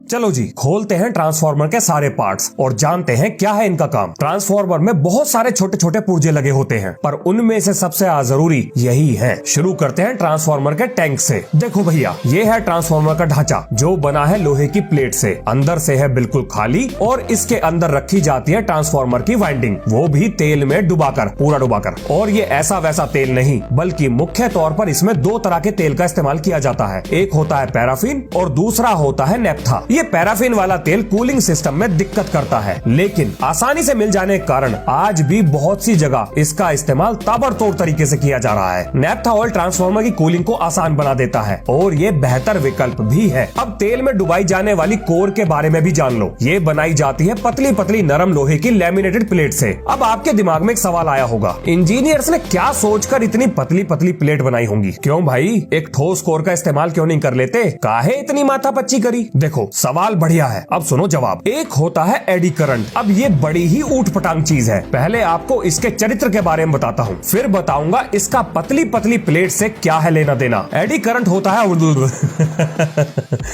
चलो जी, खोलते हैं ट्रांसफार्मर के सारे पार्ट्स और जानते हैं क्या है इनका काम। ट्रांसफार्मर में बहुत सारे छोटे छोटे पुर्जे लगे होते हैं, पर उनमें से सबसे जरूरी यही है। शुरू करते हैं ट्रांसफार्मर के टैंक से। देखो भैया, ये है ट्रांसफार्मर का ढांचा जो बना है लोहे की प्लेट से। अंदर से है बिल्कुल खाली और इसके अंदर रखी जाती है ट्रांसफार्मर की वाइंडिंग, वो भी तेल में डुबाकर, पूरा डुबाकर। और ये ऐसा वैसा तेल नहीं, बल्कि मुख्य तौर पर इसमें दो तरह के तेल का इस्तेमाल किया जाता है। एक होता है पैराफिन और दूसरा होता है नेप्था। ये पैराफिन वाला तेल कूलिंग सिस्टम में दिक्कत करता है, लेकिन आसानी से मिल जाने के कारण आज भी बहुत सी जगह इसका इस्तेमाल ताबड़तोड़ तरीके से किया जा रहा है। नेप्था ऑयल ट्रांसफार्मर की कूलिंग को आसान बना देता है और ये बेहतर विकल्प भी है। अब तेल में डुबाई जाने वाली कोर के बारे में भी जान लो। ये बनाई जाती है पतली पतली नरम लोहे की लैमिनेटेड प्लेट से। अब आपके दिमाग में एक सवाल आया होगा, इंजीनियर्स ने क्या सोचकर इतनी पतली पतली प्लेट बनाई होंगी? क्यों भाई, एक ठोस कोर का इस्तेमाल क्यों नहीं कर लेते? काहे इतनी माथापच्ची करी? देखो, सवाल बढ़िया है, अब सुनो जवाब। एक होता है एडी करंट। अब ये बड़ी ही ऊट पटांग चीज है। पहले आपको इसके चरित्र के बारे में बताता हूँ, फिर बताऊंगा इसका पतली पतली प्लेट से क्या है लेना देना। एडी करंट होता है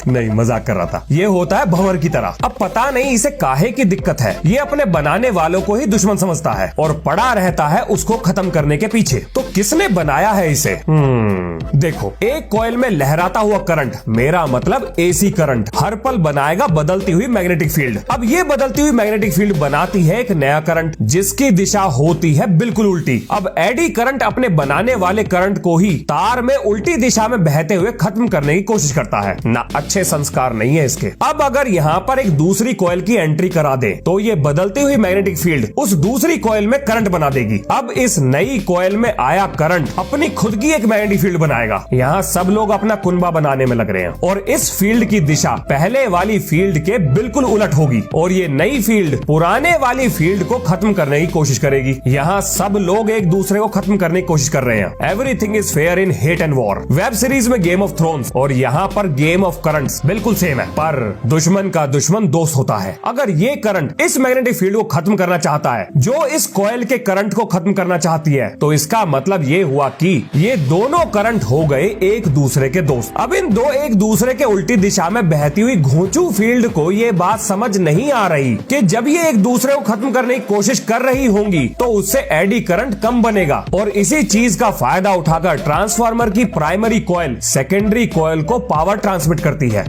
नहीं, मजाक कर रहा था। ये होता है भंवर की तरह। अब पता नहीं इसे काहे की दिक्कत है, ये अपने बनाने वालों को ही दुश्मन समझता है और पड़ा रहता है उसको खत्म करने के पीछे। तो किसने बनाया है इसे? देखो, एक कॉइल में लहराता हुआ करंट, मेरा मतलब एसी करंट, हर पल बनाएगा बदलती हुई मैग्नेटिक फील्ड। अब ये बदलती हुई मैग्नेटिक फील्ड बनाती है एक नया करंट जिसकी दिशा होती है बिल्कुल उल्टी। अब एडी करंट अपने बनाने वाले करंट को ही तार में उल्टी दिशा में बहते हुए खत्म करने की कोशिश करता है ना। अच्छे संस्कार नहीं है इसके। अब अगर यहाँ पर एक दूसरी कॉइल की एंट्री करा दे तो ये बदलती हुई मैग्नेटिक फील्ड उस दूसरी कॉइल में करंट बना देगी। अब इस नई कॉइल में आया करंट अपनी खुद की एक मैग्नेटिक फील्ड बनाएगा। यहाँ सब लोग अपना कुनबा बनाने में लग रहे हैं और इस फील्ड की दिशा पहले वाली फील्ड के बिल्कुल उलट होगी और ये नई फील्ड पुराने वाली फील्ड को खत्म करने की कोशिश करेगी। यहाँ सब लोग एक दूसरे को खत्म करने की कोशिश कर रहे हैं। Everything is fair in hate and war. Web series में गेम ऑफ थ्रोन्स और यहाँ पर गेम ऑफ करंट्स बिल्कुल सेम है, पर दुश्मन का दुश्मन दोस्त होता है। अगर ये करंट इस मैग्नेटिक फील्ड को खत्म करना चाहता है जो इस कॉइल के करंट को खत्म करना चाहती है, तो इसका मतलब ये हुआ कि ये दोनों करंट हो गए एक दूसरे के दोस्त। अब इन दो एक दूसरे के उल्टी दिशा में बहती हुई घोंचू फील्ड को ये बात समझ नहीं आ रही कि जब ये एक दूसरे को खत्म करने की कोशिश कर रही होंगी तो उससे एडी करंट कम बनेगा और इसी चीज का फायदा उठाकर ट्रांसफार्मर की प्राइमरी कॉइल सेकेंडरी कॉइल को पावर ट्रांसमिट करती है।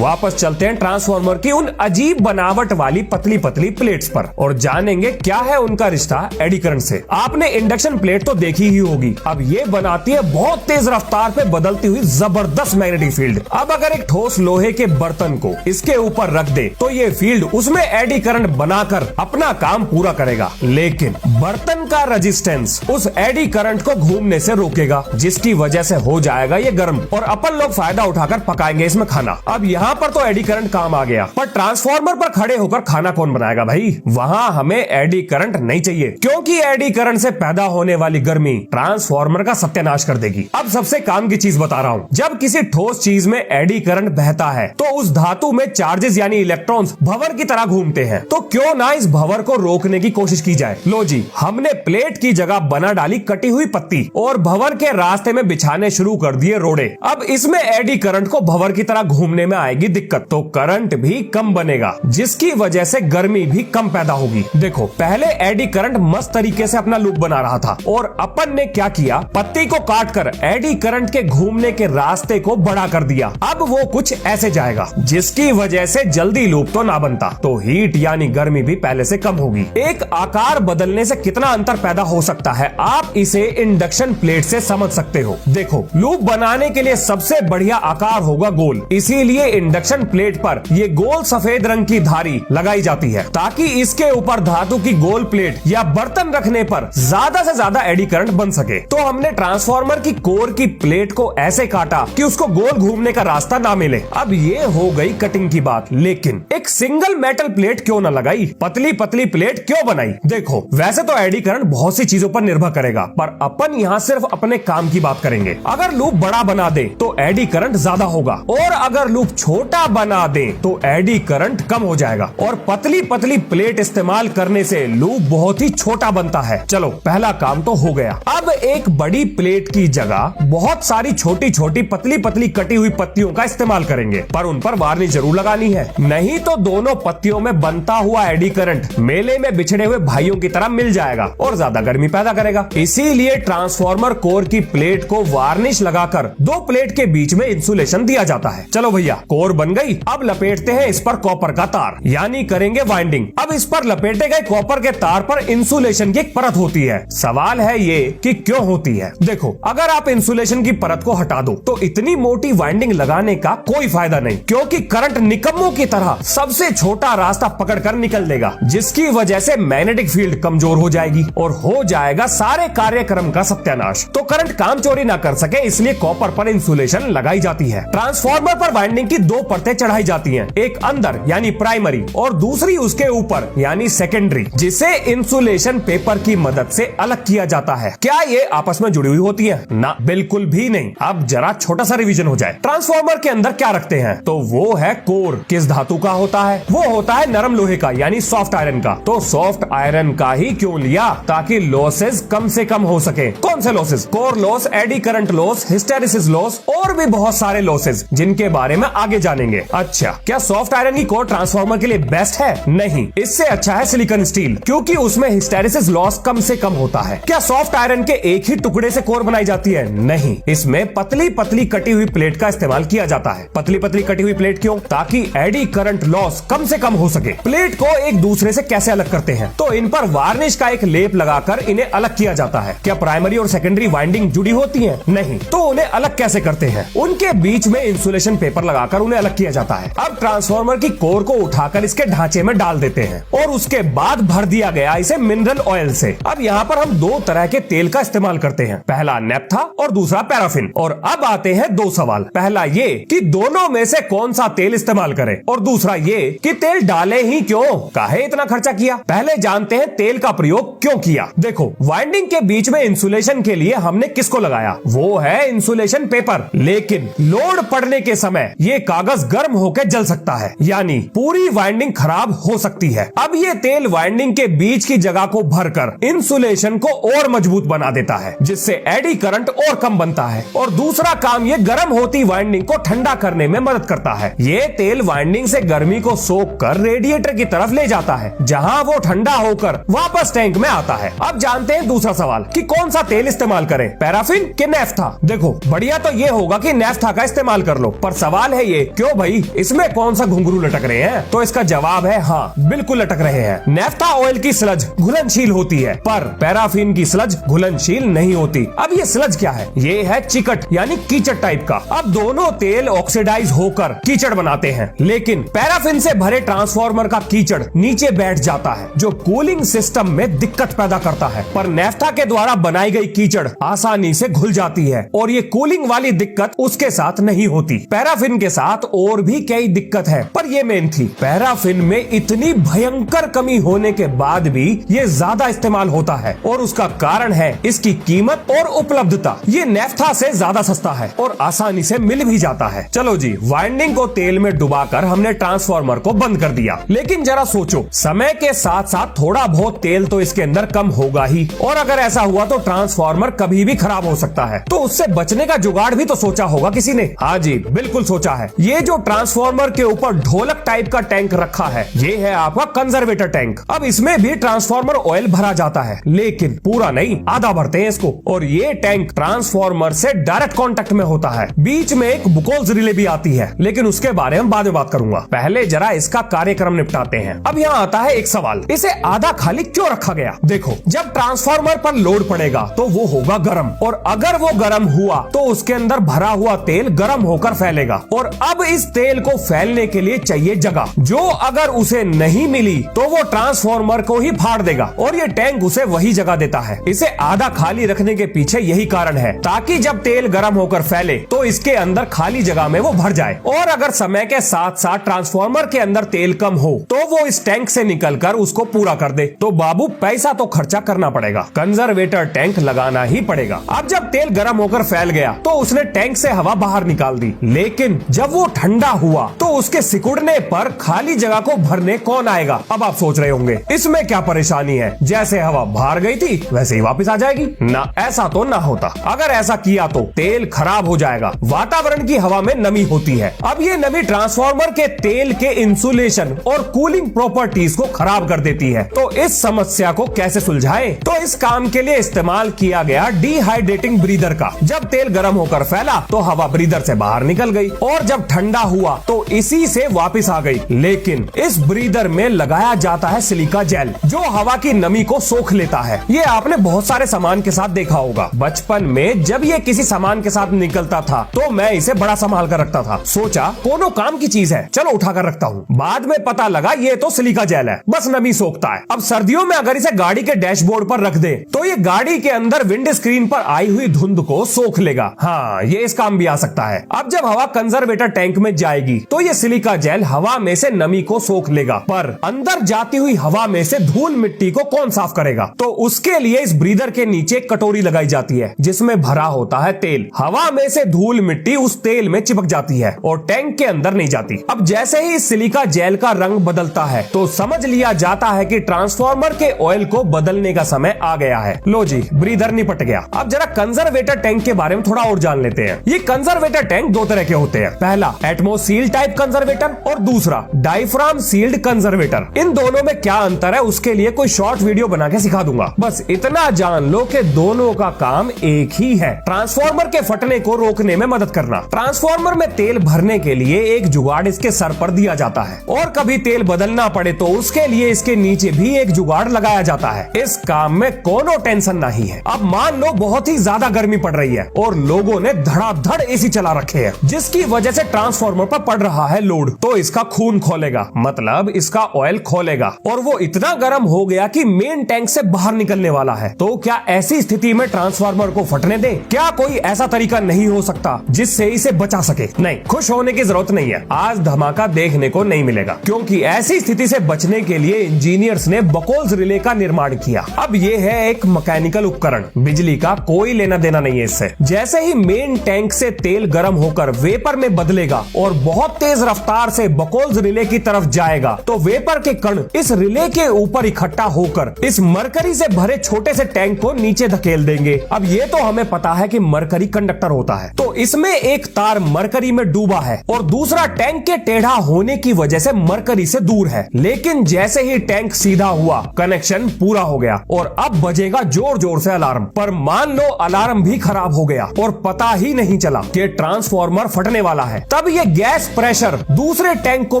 वापस चलते हैं ट्रांसफार्मर की उन अजीब बनावट वाली पतली पतली प्लेट्स पर और जानेंगे क्या है उनका रिश्ता एडी करंट से। आपने इंडक्शन प्लेट तो देखी ही होगी। अब ये बनाती है बहुत तेज रफ्तार पे बदलती हुई जबरदस्त मैग्नेटिक फील्ड। अब अगर एक ठोस लोहे के बर्तन को इसके ऊपर रख दे तो ये फील्ड उसमें एडी करंट बनाकर अपना काम पूरा करेगा, लेकिन बर्तन का रेजिस्टेंस उस एडी करंट को घूमने से रोकेगा, जिसकी वजह से हो जाएगा ये गर्म और अपन लोग फायदा उठाकर पकाएंगे इसमें खाना। अब यहाँ पर तो एडी करंट काम आ गया, पर ट्रांसफार्मर पर खड़े होकर खाना कौन बनाएगा भाई? वहाँ हमें एडी करंट नहीं चाहिए, क्योंकि एडी करंट से पैदा होने वाली गर्मी ट्रांसफार्मर का सत्यानाश कर देगी। अब सबसे काम की चीज बता रहा हूँ, जब किसी ठोस चीज में एडी करंट बहता है तो उस धातु में चार्जेस यानी इलेक्ट्रॉन्स भंवर की तरह घूमते हैं। तो क्यों ना इस भंवर को रोकने की कोशिश की जाए। लो जी, हमने प्लेट की जगह बना डाली कटी हुई पत्ती और भंवर के रास्ते में बिछाने शुरू कर दिए रोड़े। अब इसमें एडी करंट को भंवर की तरह घूमने में आएगी दिक्कत, तो करंट भी कम बनेगा, जिसकी वजह से गर्मी भी कम पैदा होगी। देखो, पहले एडी करंट मस्त तरीके से अपना लूप बना रहा था और अपन ने क्या किया, पत्ती को काटकर एडी करंट के घूमने के रास्ते को बड़ा कर दिया। अब वो कुछ ऐसे जाएगा, जिसकी वजह से जल्दी लूप तो ना बनता, तो हीट यानी गर्मी भी पहले से कम होगी। एक आकार बदलने से कितना अंतर पैदा हो सकता है आप इसे इंडक्शन प्लेट से समझ सकते हो। देखो, लूप बनाने के लिए सबसे बढ़िया आकार होगा गोल, इसीलिए इंडक्शन प्लेट पर ये गोल सफेद रंग की धारी लगाई जाती है ताकि इसके ऊपर धातु की गोल प्लेट या बर्तन रखने पर ज्यादा से ज्यादा एडी करंट बन सके। तो हमने ट्रांसफार्मर की कोर की प्लेट को ऐसे काटा कि उसको गोल घूमने का रास्ता ना मिले। अब ये हो गई कटिंग की बात, लेकिन एक सिंगल मेटल प्लेट क्यों ना लगाई, पतली पतली प्लेट क्यों बनाई? देखो, वैसे तो एडी करंट बहुत सी चीजों पर निर्भर करेगा, पर अपन यहाँ सिर्फ अपने काम की बात करेंगे। अगर लूप बड़ा बना दे तो एडी करंट ज्यादा होगा और अगर लूप छोटा बना दे तो एडी करंट कम हो जाएगा और पतली पतली प्लेट इस्तेमाल करने से लूप बहुत ही छोटा बनता है। चलो, पहला काम तो हो गया। अब एक बड़ी प्लेट की जगह बहुत सारी छोटी छोटी पतली पतली कटी हुई पत्तियों का इस्तेमाल करेंगे, पर उन पर पर वार्निश जरूर लगानी है, नहीं तो दोनों पत्तियों में बनता हुआ एडी करंट मेले में बिछड़े हुए भाइयों की तरह मिल जाएगा और ज्यादा गर्मी पैदा करेगा। इसीलिए ट्रांसफार्मर कोर की प्लेट को वार्निश लगाकर दो प्लेट के बीच में इंसुलेशन दिया जाता है। चलो भैया, कोर बन गई, अब लपेटते हैं इस पर कॉपर का तार, यानी करेंगे वाइंडिंग। अब इस पर लपेटे गए कॉपर के तार पर इंसुलेशन की एक परत होती है। सवाल है ये कि क्यों होती है। देखो, अगर आप इंसुलेशन की परत को हटा दो तो इतनी मोटी वाइंडिंग लगाने का कोई फायदा नहीं, क्योंकि करंट निकम्मों की तरह सबसे छोटा रास्ता पकड़कर निकल देगा, जिसकी वजह से मैग्नेटिक फील्ड कमजोर हो जाएगी और हो जाएगा सारे कार्यक्रम का सत्यानाश। तो करंट काम चोरी ना कर सके, इसलिए कॉपर पर इंसुलेशन लगाई जाती है। ट्रांसफार्मर पर वाइंडिंग की दो परतें चढ़ाई जाती हैं, एक अंदर यानी प्राइमरी और दूसरी उसके ऊपर यानी सेकेंडरी, जिसे इंसुलेशन पेपर की मदद से अलग किया जाता है। क्या ये आपस में जुड़ी हुई होती है? ना, बिल्कुल भी नहीं। अब जरा छोटा सा रिवीजन हो जाए। ट्रांसफार्मर के अंदर क्या रखते हैं? तो वो है कोर। किस धातु का होता है? वो होता है नरम लोहे का यानी सॉफ्ट आयरन का। तो सॉफ्ट आयरन का ही क्यों लिया? ताकि लॉसेस कम से कम हो सके। कौन से losses? Core loss, eddy current loss, hysteresis loss और भी बहुत सारे लॉसेस, जिनके बारे में आगे जानेंगे। अच्छा, क्या सॉफ्ट आयरन की कोर ट्रांसफार्मर के लिए बेस्ट है? नहीं, इससे अच्छा है सिलिकॉन स्टील, क्योंकि उसमें हिस्टेरिसिस लॉस कम से कम होता है। क्या सॉफ्ट आयरन के एक ही टुकड़े से कोर बनाई जाती है? नहीं, इसमें पतली पतली कटी हुई प्लेट का इस्तेमाल किया जाता है। पतली पतली कटी हुई प्लेट क्यों? ताकि एडी करंट लॉस कम से कम हो सके। प्लेट को एक दूसरे से कैसे अलग करते हैं? तो इन पर वार्निश का एक लेप लगाकर इन्हें अलग किया जाता है। क्या प्राइमरी और सेकेंडरी वाइंडिंग जुड़ी होती है? नहीं। तो उन्हें अलग कैसे करते हैं? उनके बीच में इंसुलेशन पेपर लगाकर उन्हें अलग किया जाता है। अब ट्रांसफार्मर की कोर को उठाकर इसके ढांचे में डाल देते हैं और उसके बाद भर दिया गया इसे मिनरल ऑयल से। अब यहाँ पर हम दो तरह के तेल का इस्तेमाल करते हैं, पहला नेप्था और दूसरा पैराफिन। और अब आते हैं दो सवाल। पहला ये कि दोनों में से कौन सा तेल इस्तेमाल करें, और दूसरा ये कि तेल डाले ही क्यों, काहे इतना खर्चा किया। पहले जानते हैं तेल का प्रयोग क्यों किया। देखो, वाइंडिंग के बीच में इंसुलेशन के लिए हमने किसको लगाया? वो है इंसुलेशन पेपर। लेकिन लोड पड़ने के समय ये कागज गर्म होकर जल सकता है, यानी पूरी वाइंडिंग खराब हो सकती है। अब ये तेल वाइंडिंग के बीच की जगह को भरकर इंसुलेशन को और मजबूत बना देता है, जिससे एडी करंट और कम बनता है। और दूसरा काम, ये गर्म होती वाइंडिंग को ठंडा करने में मदद करता है। ये तेल वाइंडिंग से गर्मी को सोख कर रेडिएटर की तरफ ले जाता है, जहां वो ठंडा होकर वापस टैंक में आता है। अब जानते हैं दूसरा सवाल कि कौन सा तेल इस्तेमाल करें, पैराफिन कि नेफ्था। देखो, बढ़िया तो ये होगा कि नेफ्था का इस्तेमाल कर लो, पर सवाल है ये, क्यों भाई, इसमें कौन सा घुंघरू लटक रहे हैं? तो इसका जवाब है हाँ, बिल्कुल लटक रहे हैं। नेफ्था ऑयल की स्लज घुलनशील होती है, पर पैराफिन की स्लज घुलनशील नहीं होती। अब ये स्लज क्या है? ये है चिकट यानी कीचड़ टाइप का। अब दोनों तेल ऑक्सीडाइज होकर कीचड़ बनाते हैं, लेकिन पैराफिन से भरे ट्रांसफार्मर का कीचड़ नीचे बैठ जाता है, जो कूलिंग सिस्टम में दिक्कत पैदा करता है। पर नेफ्था के द्वारा बनाई गई कीचड़ आसानी से घुल जाती है और ये कूलिंग वाली दिक्कत उसके साथ नहीं होती। पैराफिन के साथ और भी कई दिक्कत है, पर ये मेन थी। पैराफिन में इतनी भयंकर कमी होने के बाद भी ये ज्यादा इस्तेमाल होता है, और उसका कारण है इसकी कीमत और उपलब्धता। ये नेफ्था से ज्यादा सस्ता है और आसानी से मिल भी जाता है। चलो जी, वाइंडिंग को तेल में डुबाकर हमने ट्रांसफार्मर को बंद कर दिया, लेकिन जरा सोचो, समय के साथ साथ थोड़ा बहुत तेल तो इसके अंदर कम होगा ही, और अगर ऐसा हुआ तो ट्रांसफार्मर कभी भी खराब हो सकता है। तो उससे बचने का जुगाड़ भी तो सोचा होगा किसी ने। हाँ जी, बिल्कुल सोचा है। ये जो ट्रांसफार्मर के ऊपर ढोलक टाइप का टैंक रखा है, ये है आपका कंजर्वेटर टैंक। अब इसमें भी ट्रांसफार्मर ऑयल भरा जाता है, लेकिन पूरा नहीं, आधा भरते हैं इसको। और ये टैंक ट्रांसफार्मर से डायरेक्ट कांटेक्ट में होता है। बीच में एक बुकोल्स रिले भी आती है, लेकिन उसके बारे में बाद में बात करूंगा। पहले जरा इसका कार्यक्रम निपटाते हैं। अब यहाँ आता है एक सवाल, इसे आधा खाली क्यों रखा गया? देखो, जब ट्रांसफार्मर पर लोड पड़ेगा तो वो होगा गर्म, और अगर वो गर्म हुआ तो उसके अंदर भरा हुआ तेल गर्म होकर फैलेगा, और अब इस तेल को फैलने के लिए चाहिए जगह, जो अगर उसे नहीं मिली तो वो ट्रांसफार्मर को ही फाड़ देगा, और ये टैंक उसे वही जगह देता है। इसे आधा खाली रखने के पीछे यही कारण है, ताकि जब तेल गर्म होकर फैले तो इसके अंदर खाली जगह में वो भर जाए। और अगर समय के साथ साथ ट्रांसफार्मर के अंदर तेल कम हो तो वो इस टैंक से निकलकर उसको पूरा कर दे। तो बाबू, पैसा तो खर्चा करना पड़ेगा, कंजर्वेटर टैंक लगाना ही पड़ेगा। अब जब तेल गर्म होकर फैल गया तो उसने टैंक से हवा बाहर निकाल दी, लेकिन जब वो ठंडा हुआ तो उसके सिकुड़ने पर खाली जगह को भरने कौन आएगा? अब आप सोच रहे होंगे इसमें क्या परेशानी है, जैसे हवा बाहर गई थी वैसे ही वापस आ जाएगी। ना, ऐसा तो ना होता। अगर ऐसा किया तो तेल खराब हो जाएगा। वातावरण की हवा में नमी होती है। अब ये नमी ट्रांसफार्मर के तेल के इंसुलेशन और कूलिंग प्रॉपर्टीज को खराब कर देती है। तो इस समस्या को कैसे सुलझाएं? तो इस काम के लिए इस्तेमाल किया गया डिहाइड्रेटिंग ब्रीदर का। जब तेल गर्म होकर फैला तो हवा ब्रीदर से बाहर निकल गई और जब ठंडा हुआ तो इसी से वापस आ गई। लेकिन इस ब्रीदर में लगाया जाता है सिलिका जेल जो हवा की नमी को सोख लेता है। ये आपने बहुत सारे सामान के साथ देखा होगा। बचपन में जब ये किसी सामान के साथ निकलता था तो मैं इसे बड़ा संभाल कर रखता था। सोचा कोनो काम की चीज है, चलो उठा कर रखता हूँ। बाद में पता लगा ये तो सिलिका जेल है, बस नमी सोखता है। अब सर्दियों में अगर इसे गाड़ी के डैशबोर्ड पर रख दे तो ये गाड़ी के अंदर विंड स्क्रीन पर आई हुई धुंध को सोख लेगा। हाँ, ये इस काम भी आ सकता है। अब जब हवा कंजर्वेटर टैंक में जाएगी तो ये सिलिका जेल हवा में से नमी को सोख लेगा, पर अंदर जाती हुई हवा में से धूल मिट्टी को कौन साफ करेगा? तो उसके लिए इस ब्रीदर के नीचे कटोरी लगाई जाती है जिसमें भरा होता है तेल। हवा में से धूल मिट्टी उस तेल में चिपक जाती है और टैंक के अंदर नहीं जाती। अब जैसे ही सिलिका जेल का रंग बदलता है तो समझ लिया जाता है कि ट्रांसफार्मर के ऑयल को बदलने का समय आ गया है। लो जी, ब्रीदर निपट गया। अब जरा कंजर्वेटर टैंक के बारे में थोड़ा और जान लेते हैं। ये कंजर्वेटर टैंक दो तरह के होते हैं। पहला एटमोसील टाइप कंजर्वेटर और दूसरा डायफ्राम सील्ड कंजर्वेटर। इन दोनों में क्या अंतर है उसके लिए कोई शॉर्ट वीडियो बना के सिखा दूंगा। बस इतना जान लो कि दोनों का काम एक ही है, ट्रांसफार्मर के फटने को रोकने में मदद करना। ट्रांसफार्मर में तेल भरने के लिए एक जुगाड़ इसके सर पर दिया जाता है और कभी तेल बदलना पड़े तो उसके लिए इसके नीचे भी एक जुगाड़ लगाया जाता है। इस काम में कोनो टेंशन नहीं है। अब मान लो बहुत ही ज्यादा गर्मी पड़ रही है और लोगों ने धड़ाधड़ एसी चला रखे हैं जिसकी वजह से ट्रांसफार्मर पर पड़ रहा है लोड। तो इसका खून खोलेगा, मतलब इसका ऑयल खोलेगा और वो इतना गर्म हो गया कि मेन टैंक से बाहर निकलने वाला है। तो क्या ऐसी स्थिति में ट्रांसफार्मर को फटने दें? क्या कोई ऐसा तरीका नहीं हो सकता जिससे इसे बचा सके? नहीं, खुश होने की जरूरत नहीं है। आज धमाका देखने को नहीं मिलेगा क्योंकि ऐसी स्थिति से बचने के लिए इंजीनियर्स ने बकोल्स रिले का निर्माण किया। अब ये है एक मैकेनिकल उपकरण, बिजली का कोई लेना देना नहीं है इससे। जैसे ही मेन टैंक से तेल गर्म होकर वेपर में बदलेगा और बहुत तेज रफ्तार से बकोल्स रिले की तरफ जाएगा तो वेपर के कण इस रिले के ऊपर इकट्ठा होकर इस मरकरी से भरे छोटे से टैंक को नीचे धकेल देंगे। अब ये तो हमें पता है कि मरकरी कंडक्टर होता है, तो इसमें एक तार मरकरी में डूबा है और दूसरा टैंक के टेढ़ा होने की वजह से मरकरी से दूर है। लेकिन जैसे ही टैंक सीधा हुआ कनेक्शन पूरा हो गया और अब बजेगा जोर जोर से अलार्म। पर मान लो अलार्म भी खराब हो गया और पता ही नहीं चला कि ट्रांसफार्मर फटने वाला है। तब ये गैस प्रेशर दूसरे टैंक को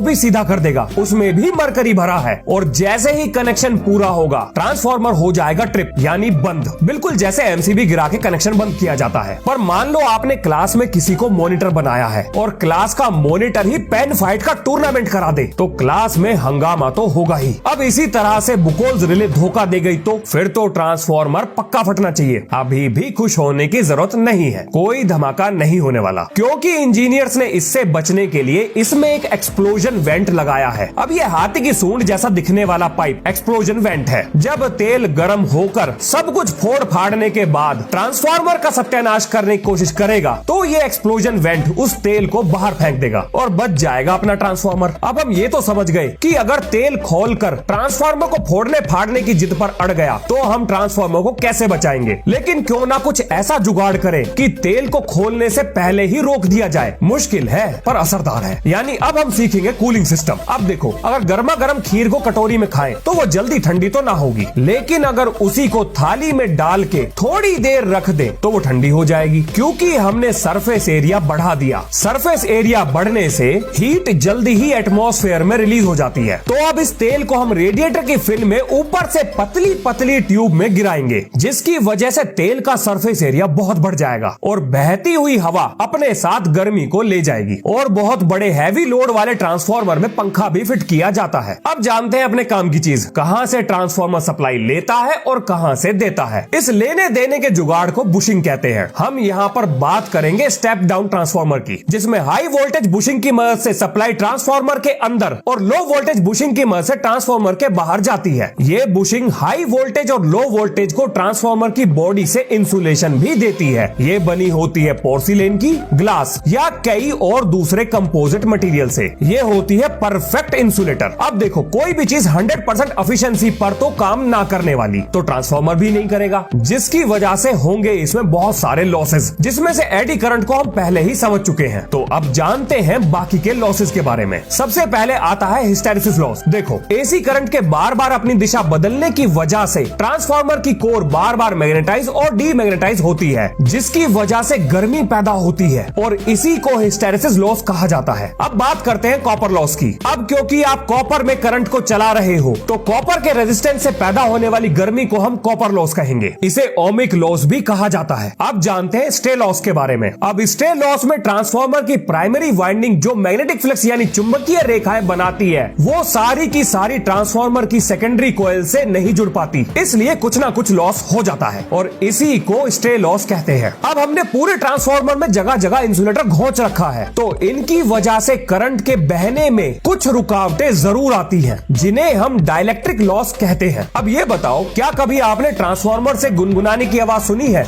भी सीधा कर देगा, उसमें भी मरकरी भरा है और जैसे ही कनेक्शन पूरा होगा ट्रांसफार्मर हो जाएगा ट्रिप यानी बंद, बिल्कुल जैसे एमसीबी गिरा के कनेक्शन बंद किया जाता है। पर मान लो आपने क्लास में किसी को मॉनिटर बनाया है और क्लास का मॉनिटर ही पेन फाइट का टूर्नामेंट करा दे तो क्लास में हंगामा तो होगा ही। अब इसी तरह से बुकोल्स रिले धोखा दे गई तो फिर तो ट्रांसफार्मर पक्का फटना चाहिए। अभी भी खुश होने की जरूरत नहीं है, कोई धमाका नहीं होने वाला क्योंकि इंजीनियर्स ने इससे बचने के लिए इसमें एक एक्सप्लोजन वेंट लगाया है। अब ये हाथी की सूंड जैसा दिखने वाला पाइप एक्सप्लोजन वेंट है। जब तेल गर्म होकर सब कुछ फोड़ फाड़ने के बाद ट्रांसफार्मर का सत्यानाश करने की कोशिश करेगा तो ये एक्सप्लोजन वेंट उस तेल को बाहर फेंक देगा और बच जाएगा अपना ट्रांसफार्मर। अब हम ये तो समझ गए कि अगर तेल खोलकर ट्रांसफार्मर को फोड़ने फाड़ने की जिद पर अड़ गया तो हम ट्रांसफार्मर को कैसे बचाएंगे। लेकिन क्यों ना कुछ ऐसा जुगाड़ करें कि तेल को खोलने से पहले ही रोक दिया जाए। मुश्किल है पर असरदार है। यानी अब हम सीखेंगे कूलिंग सिस्टम। अब देखो, अगर गर्मा गर्म खीर को कटोरी में खाएं तो वो जल्दी ठंडी तो ना होगी, लेकिन अगर उसी को थाली में डाल के थोड़ी देर रख दे तो वो ठंडी हो जाएगी क्योंकि हमने सरफेस एरिया बढ़ा दिया। सरफेस एरिया बढ़ने से हीट जल्दी ही एटमॉस्फेयर में रिलीज हो जाती है। तो अब इस तेल को हम रेडिएटर की फिल्म में ऊपर से पतली पतली ट्यूब में गिराएंगे जिसकी वजह से तेल का सरफेस एरिया बहुत बढ़ जाएगा और बहती हुई हवा अपने साथ गर्मी को ले जाएगी। और बहुत बड़े हैवी लोड वाले ट्रांसफार्मर में पंखा भी फिट किया जाता है। अब जानते हैं अपने काम की चीज, कहां से ट्रांसफार्मर सप्लाई लेता है और कहां से देता है। इस लेने देने के जुगाड़ को बुशिंग कहते हैं। हम यहाँ पर बात करेंगे स्टेप डाउन ट्रांसफार्मर की, जिसमें हाई वोल्टेज बुशिंग की मदद से सप्लाई ट्रांसफार्मर के अंदर और लो वोल्टेज बुशिंग की मदद से ट्रांसफार्मर के बाहर जाती है। ये बुशिंग हाई वोल्टेज और लो वोल्टेज को ट्रांसफार्मर की बॉडी से इंसुलेशन भी देती है। ये बनी होती है पोर्सिलेन की, ग्लास या कई और दूसरे कंपोजिट मटेरियल से। ये होती है परफेक्ट इंसुलेटर। अब देखो, कोई भी चीज 100% एफिशिएंसी पर तो काम ना करने वाली तो ट्रांसफार्मर भी नहीं करेगा, जिसकी वजह से होंगे इसमें बहुत सारे लॉसेस, जिसमें से एडी करंट को हम पहले ही समझ चुके हैं। तो अब जान जानते हैं बाकी के लॉसेस के बारे में। सबसे पहले आता है हिस्टैरिसीस लॉस। देखो, एसी करंट के बार बार अपनी दिशा बदलने की वजह से ट्रांसफार्मर की कोर बार बार मैग्नेटाइज और डीमैग्नेटाइज होती है, जिसकी वजह से गर्मी पैदा होती है और इसी को हिस्टैरिसीस लॉस कहा जाता है। अब बात करते हैं कॉपर लॉस की। अब क्योंकि आप कॉपर में करंट को चला रहे हो, तो कॉपर के रेजिस्टेंस से पैदा होने वाली गर्मी को हम कॉपर लॉस कहेंगे। इसे ओमिक लॉस भी कहा जाता है। अब जानते हैं स्टे लॉस के बारे में। अब स्टे लॉस में ट्रांसफार्मर की प्राइमरी वाइंडिंग जो मैग्नेटिक फ्लक्स यानी चुंबकीय रेखाएं बनाती है, वो सारी की सारी ट्रांसफार्मर की सेकेंडरी कॉइल से नहीं जुड़ पाती, इसलिए कुछ ना कुछ लॉस हो जाता है और इसी को स्टे लॉस कहते हैं। अब हमने पूरे ट्रांसफार्मर में जगह जगह इंसुलेटर घोंच रखा है, तो इनकी वजह से करंट के बहने में कुछ रुकावटें जरूर आती हैं, जिन्हें हम डाइलेक्ट्रिक लॉस कहते हैं। अब ये बताओ, क्या कभी आपने ट्रांसफार्मर से गुनगुनाने की आवाज सुनी है?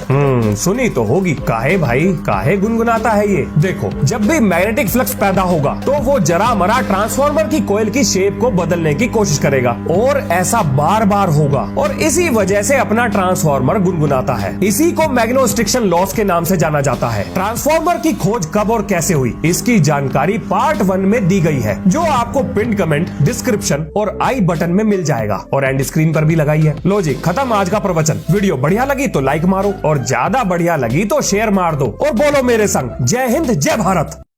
सुनी तो होगी। काहे भाई, काहे गुनगुनाता है ये? देखो, जब भी मैग्नेटिक फ्लक्स पैदा होगा तो वो जरा मरा ट्रांसफार्मर की कोयल की शेप को बदलने की कोशिश करेगा और ऐसा बार बार होगा और इसी वजह से अपना ट्रांसफार्मर गुनगुनाता है। इसी को मैग्नेटोस्ट्रिक्शन लॉस के नाम से जाना जाता है। ट्रांसफार्मर की खोज कब और कैसे हुई, इसकी जानकारी पार्ट 1 में दी गई है, जो आपको पिन कमेंट, डिस्क्रिप्शन और आई बटन में मिल जाएगा और एंड स्क्रीन पर भी लगाई है। लो जी, खत्म आज का प्रवचन। वीडियो बढ़िया लगी तो लाइक मारो और ज्यादा बढ़िया लगी तो शेयर मार दो और बोलो मेरे संग, जय हिंद जय भारत।